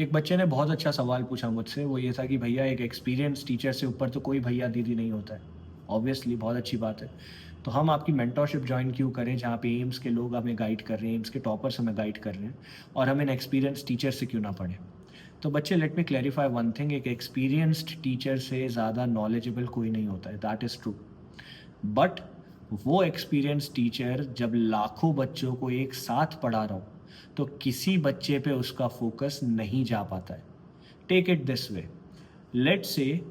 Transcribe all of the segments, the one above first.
एक बच्चे ने बहुत अच्छा सवाल पूछा मुझसे, वो ये था कि भैया एक एक्सपीरियंस टीचर से ऊपर तो कोई भैया दीदी नहीं होता है। ऑब्वियसली बहुत अच्छी बात है। तो हम आपकी मेंटरशिप जॉइन क्यों करें जहाँ पे एम्स के लोग हमें गाइड कर रहे हैं, एम्स के टॉपर्स हमें गाइड कर रहे हैं और हम इन एक्सपीरियंस टीचर से क्यों ना पढ़ें। तो बच्चे let me clarify one thing, एक एक्सपीरियंस्ड टीचर से ज़्यादा नॉलेजेबल कोई नहीं होता है, दैट इज़ ट्रू। बट वो एक्सपीरियंस टीचर जब लाखों बच्चों को एक साथ पढ़ा रहा हो, तो किसी बच्चे पे उसका फोकस नहीं जा पाता है। Take it this way, let's say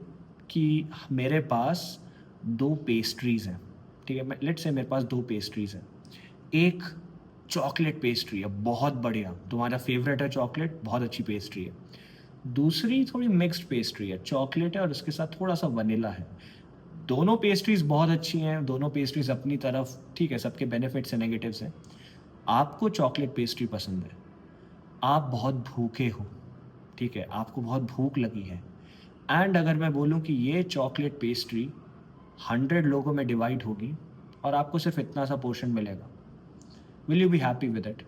कि मेरे पास 2 पेस्ट्रीज़ हैं, ठीक है? मैं लेट्स से मेरे पास 2 पेस्ट्रीज़ हैं। एक चॉकलेट पेस्ट्री है, बहुत बढ़िया, तुम्हारा फ़ेवरेट है चॉकलेट, बहुत अच्छी पेस्ट्री है। दूसरी थोड़ी मिक्स्ड पेस्ट्री है, चॉकलेट है और उसके साथ थोड़ा-सा वनीला है। दोनों पेस्ट्रीज़ बहुत अच्छी हैं, दोनों पेस्ट्रीज़ अपनी तरफ ठीक है, सबके बेनिफिट्स हैं, नेगेटिव्स हैं। आपको चॉकलेट पेस्ट्री पसंद है, आप बहुत भूखे हो, ठीक है? आपको बहुत भूख लगी है एंड अगर मैं बोलूँ कि ये चॉकलेट पेस्ट्री 100 लोगों में डिवाइड होगी और आपको सिर्फ़ इतना सा पोर्शन मिलेगा, will you be happy with it?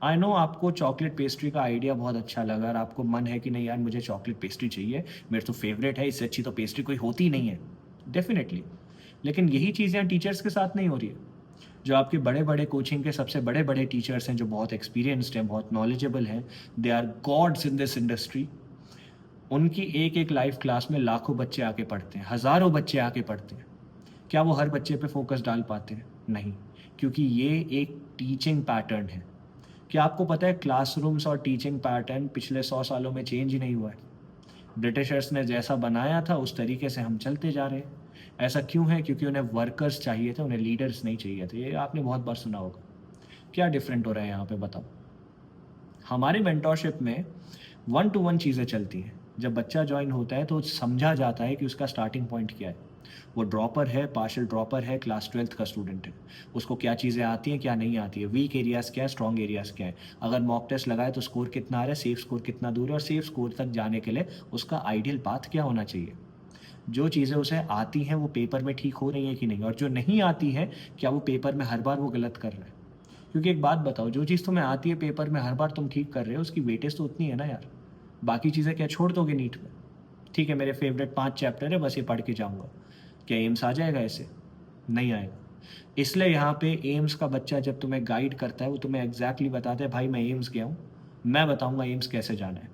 I know आपको चॉकलेट पेस्ट्री का आइडिया बहुत अच्छा लगा और आपको मन है कि नहीं यार मुझे चॉकलेट पेस्ट्री चाहिए, मेरी तो फ़ेवरेट है, इससे अच्छी तो पेस्ट्री कोई होती ही नहीं है। डेफ़िनिटली, लेकिन यही चीज़ें टीचर्स के साथ नहीं हो रही है। जो आपके बड़े-बड़े कोचिंग के सबसे बड़े-बड़े टीचर्स हैं, जो बहुत एक्सपीरियंस्ड हैं, बहुत नॉलेजेबल हैं, they are gods in this industry. उनकी एक-एक लाइव क्लास में लाखों बच्चे आके पढ़ते हैं, हज़ारों बच्चे आके पढ़ते हैं। क्या वो हर बच्चे पे फ़ोकस डाल पाते हैं? नहीं, क्योंकि ये एक टीचिंग पैटर्न है। क्या आपको पता है क्लासरूम्स और टीचिंग पैटर्न पिछले 100 सालों में चेंज ही नहीं हुआ है? ब्रिटिशर्स ने जैसा बनाया था उस तरीके से हम चलते जा रहे हैं। ऐसा क्यों है? क्योंकि उन्हें वर्कर्स चाहिए थे, उन्हें लीडर्स नहीं चाहिए थे। ये आपने बहुत बार सुना होगा। क्या डिफरेंट हो रहा है यहाँ पे बताओ? हमारी मेंटरशिप में 1 टू 1 चीज़ें चलती हैं। जब बच्चा जॉइन होता है तो समझा जाता है कि उसका स्टार्टिंग पॉइंट क्या है। वो ड्रॉपर है, पार्शियल ड्रॉपर है, क्लास 12th का स्टूडेंट है। उसको क्या चीज़ें आती हैं, क्या नहीं आती है, वीक एरियाज़ क्या है, स्ट्रॉन्ग एरियाज़ क्या है। अगर मॉक टेस्ट लगाए तो स्कोर कितना आ रहा है, सेफ स्कोर कितना दूर है और सेफ स्कोर तक जाने के लिए उसका आइडियल पाथ क्या होना चाहिए। जो चीज़ें उसे आती हैं वो पेपर में ठीक हो रही हैं कि नहीं और जो नहीं आती हैं, क्या वो पेपर में हर बार वो गलत कर रहा है। क्योंकि एक बात बताओ, जो चीज़ तुम्हें आती है पेपर में हर बार तुम ठीक कर रहे हो, उसकी वेटेज तो उतनी है ना यार। बाकी चीज़ें क्या छोड़ दोगे नीट में? ठीक है, मेरे फेवरेट 5 चैप्टर है, बस ये पढ़ के जाऊँगा। क्या एम्स आ जाएगा ऐसे? नहीं आएगा। इसलिए यहाँ पे एम्स का बच्चा जब तुम्हें गाइड करता है, वो तुम्हें एग्ज़ैक्टली बताता है, भाई मैं एम्स गया हूँ, मैं बताऊँगा एम्स कैसे जाना है।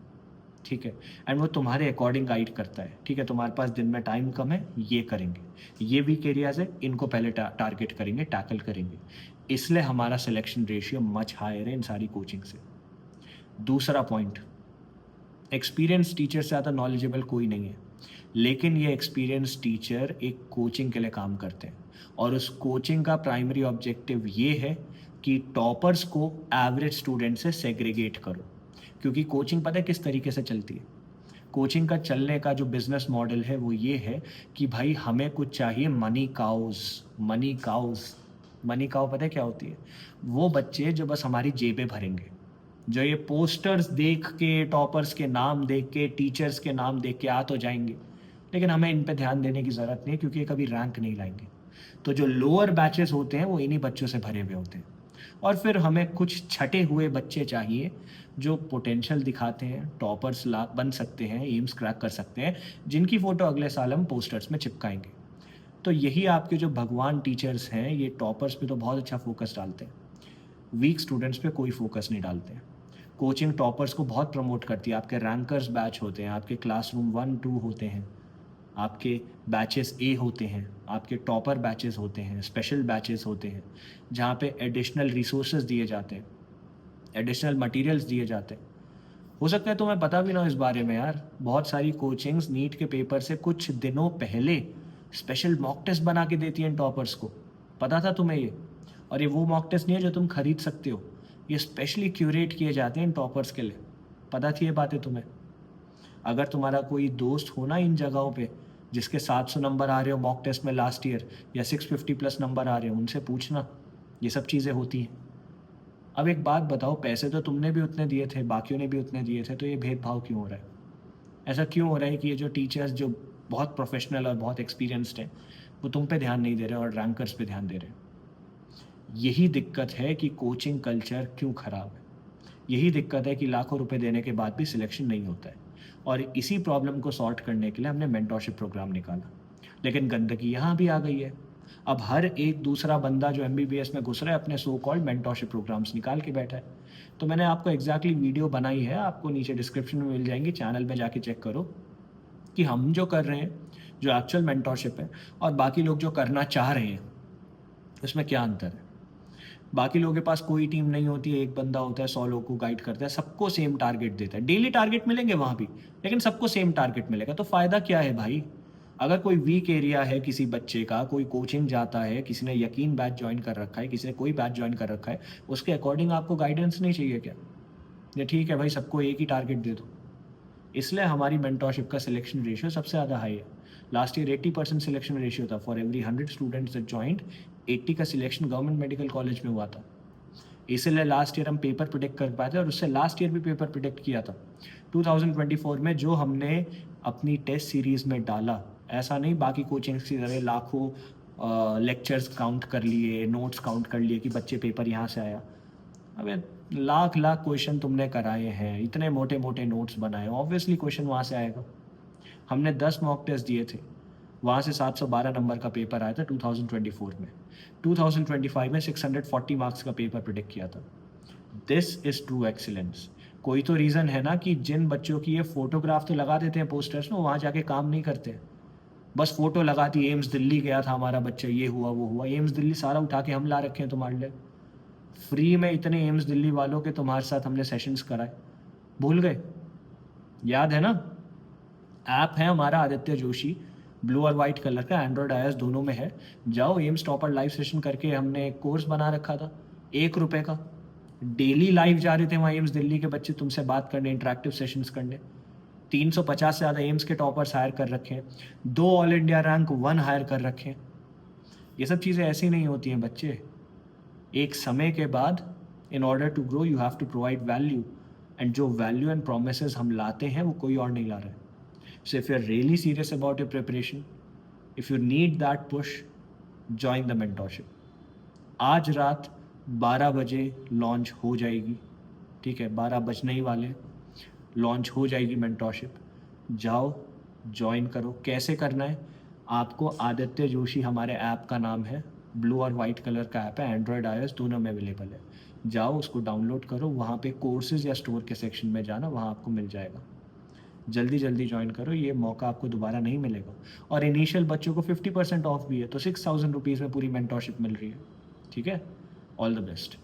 ठीक है? एंड वो तुम्हारे अकॉर्डिंग गाइड करता है। ठीक है, तुम्हारे पास दिन में टाइम कम है, ये करेंगे। ये वीक एरियाज़ है, इनको पहले टारगेट करेंगे, टैकल करेंगे। इसलिए हमारा सिलेक्शन रेशियो मच हायर है इन सारी कोचिंग से। दूसरा पॉइंट, एक्सपीरियंस टीचर से ज़्यादा नॉलेजेबल कोई नहीं है। लेकिन ये एक्सपीरियंस टीचर एक कोचिंग के लिए काम करते हैं और उस कोचिंग का प्राइमरी ऑब्जेक्टिव ये है कि टॉपर्स को एवरेज स्टूडेंट से सेग्रीगेट करो। क्योंकि कोचिंग पता है किस तरीके से चलती है? कोचिंग का चलने का जो बिज़नेस मॉडल है वो ये है कि भाई हमें कुछ चाहिए money cows, money cows. Money cow पता है क्या होती है? वो बच्चे जो बस हमारी जेबें भरेंगे। जो ये पोस्टर्स देख के, टॉपर्स के नाम देख के, टीचर्स के नाम देख के आ तो जाएँगे, लेकिन हमें इन पे ध्यान देने की ज़रूरत नहीं है क्योंकि ये कभी रैंक नहीं लाएँगे। तो जो लोअर बैचेज़ होते हैं वो इन्हीं बच्चों से भरे हुए होते हैं। और फिर हमें कुछ छटे हुए बच्चे चाहिए जो पोटेंशियल दिखाते हैं, टॉपर्स ला बन सकते हैं, एम्स क्रैक कर सकते हैं, जिनकी फ़ोटो अगले साल हम पोस्टर्स में चिपकाएँगे। तो यही आपके जो भगवान टीचर्स हैं, ये टॉपर्स पे तो बहुत अच्छा फ़ोकस डालते हैं। वीक स्टूडेंट्स पे कोई फ़ोकस नहीं डालते हैं। कोचिंग टॉपर्स को बहुत प्रमोट करती है, आपके रैंकर्स बैच होते हैं, आपके क्लासरूम 1-2 होते हैं, आपके बैचेस ए होते हैं, आपके टॉपर बैचेस होते हैं, स्पेशल बैचेस होते हैं, जहाँ पे एडिशनल रिसोर्सेज़ दिए जाते हैं, एडिशनल मटेरियल्स दिए जाते हैं। हो सकता है तुम्हें पता भी ना हो इस बारे में यार, बहुत सारी कोचिंग्स नीट के पेपर से कुछ दिनों पहले स्पेशल मॉक टेस्ट बना के देती हैं टॉपर्स को। पता था तुम्हें ये? और ये वो मॉक टेस्ट नहीं है जो तुम खरीद सकते हो। ये स्पेशली क्यूरेट किए जाते हैं इन टॉपर्स के लिए। पता थी ये बातें तुम्हें? अगर तुम्हारा कोई दोस्त हो ना इन जगहों पे, जिसके 700 नंबर आ रहे हो मॉक टेस्ट में लास्ट ईयर या 650 प्लस नंबर आ रहे हो, उनसे पूछना, ये सब चीज़ें होती हैं। अब एक बात बताओ, पैसे तो तुमने भी उतने दिए थे, बाकियों ने भी उतने दिए थे, तो ये भेदभाव क्यों हो रहा है? ऐसा क्यों हो रहा है कि ये जो टीचर्स जो बहुत प्रोफेशनल और बहुत एक्सपीरियंस्ड हैं, वो तुम पे ध्यान नहीं दे रहे और रैंकर्स पे ध्यान दे रहे हैं? यही दिक्कत है कि कोचिंग कल्चर क्यों खराब है। यही दिक्कत है कि लाखों रुपए देने के बाद भी सिलेक्शन नहीं होता है, और इसी प्रॉब्लम को सॉर्ट करने के लिए हमने मेंटरशिप प्रोग्राम निकाला। लेकिन गंदगी यहाँ भी आ गई है। अब हर एक दूसरा बंदा जो एमबीबीएस में घुस रहा है अपने सो कॉल्ड मेंटरशिप प्रोग्राम्स निकाल के बैठा है। तो मैंने आपको एग्जैक्टली वीडियो बनाई है, आपको नीचे डिस्क्रिप्शन में मिल जाएंगी, चैनल में जाके चेक करो कि हम जो कर रहे हैं, जो एक्चुअल मेंटरशिप है, और बाकी लोग जो करना चाह रहे हैं, उसमें क्या अंतर है। बाकी लोगों के पास कोई टीम नहीं होती है, एक बंदा होता है, 100 लोगों को गाइड करता है, सबको सेम टारगेट देता है। डेली टारगेट मिलेंगे वहाँ भी, लेकिन सबको सेम टारगेट मिलेगा। तो फ़ायदा क्या है भाई? अगर कोई वीक एरिया है किसी बच्चे का, कोई कोचिंग जाता है, किसी ने यकीन बैच ज्वाइन कर रखा है, किसी ने कोई बैच ज्वाइन कर रखा है, उसके अकॉर्डिंग आपको गाइडेंस नहीं चाहिए क्या? ये ठीक है भाई, सबको एक ही टारगेट दे दो। इसलिए हमारी मेंटरशिप का सिलेक्शन रेशियो सबसे ज़्यादा हाई है। लास्ट ईयर 80% सिलेक्शन रेशियो था। For every 100 students that joint, 80 का सिलेक्शन गवर्नमेंट मेडिकल कॉलेज में हुआ था। इसीलिए लास्ट ईयर हम पेपर प्रिडिक्ट कर पाए थे, और उससे लास्ट ईयर भी पेपर प्रिडिक्ट किया था। 2024 में जो हमने अपनी टेस्ट सीरीज़ में डाला, ऐसा नहीं बाकी कोचिंग्स की तरह लाखों लेक्चर्स काउंट कर लिए, नोट्स काउंट कर लिए कि बच्चे पेपर यहाँ से आया। अबे लाख लाख क्वेश्चन तुमने कराए हैं, इतने मोटे मोटे नोट्स बनाए, ऑब्वियसली क्वेश्चन वहाँ से आएगा। हमने 10 मॉक टेस्ट दिए थे, वहाँ से 712 नंबर का पेपर आया था 2024 में। 2025 में 640 मार्क्स का पेपर प्रिडिक्ट किया था। This is true excellence. कोई तो रीज़न है ना कि जिन बच्चों की ये फोटोग्राफ तो लगा देते हैं पोस्टर्स में, वहाँ जाके काम नहीं करते। बस फोटो लगा दी, एम्स दिल्ली गया था हमारा बच्चा, ये हुआ वो हुआ। एम्स दिल्ली सारा उठा के हम ला रखे हैं तुम्हारे लिए। फ्री में इतने एम्स दिल्ली वालों के तुम्हारे साथ हमने सेशंस कराए, भूल गए? याद है ना? ऐप है हमारा आदित्य जोशी, ब्लू और वाइट कलर का, एंड्रॉयड आईओएस दोनों में है। जाओ, एम्स टॉपर लाइव सेशन करके हमने एक कोर्स बना रखा था, 1 रुपए का। डेली लाइव जा रहे थे वहाँ एम्स दिल्ली के बच्चे तुमसे बात करने, इंटरेक्टिव सेशंस करने। 350 से ज़्यादा एम्स के टॉपर्स हायर कर रखे हैं, 2 ऑल इंडिया रैंक 1 हायर कर रखे हैं। ये सब चीज़ें ऐसी नहीं होती हैं बच्चे। एक समय के बाद, in order to grow you have to provide value, and जो वैल्यू एंड प्रोमिसेस हम लाते हैं वो कोई और नहीं ला रहा है। So if you are really serious about your preparation, if you need that push, join the mentorship. आज रात 12 बजे लॉन्च हो जाएगी, ठीक है? 12 बजने ही वाले, लॉन्च हो जाएगी मेंटरशिप। जाओ, ज्वाइन करो। कैसे करना है? आपको आदित्य जोशी हमारे ऐप का नाम है, ब्लू और वाइट कलर का ऐप है, एंड्रॉयड आईओएस दोनों में अवेलेबल है। जाओ, उसको डाउनलोड करो, वहाँ पे कोर्सेज या स्टोर के सेक्शन में जाना, वहाँ आपको मिल जाएगा। जल्दी जल्दी ज्वाइन करो, ये मौका आपको दोबारा नहीं मिलेगा। और इनिशियल बच्चों को 50% ऑफ भी है, तो 6000 रुपीज़ में पूरी मेंटरशिप मिल रही है, ठीक है? All the best.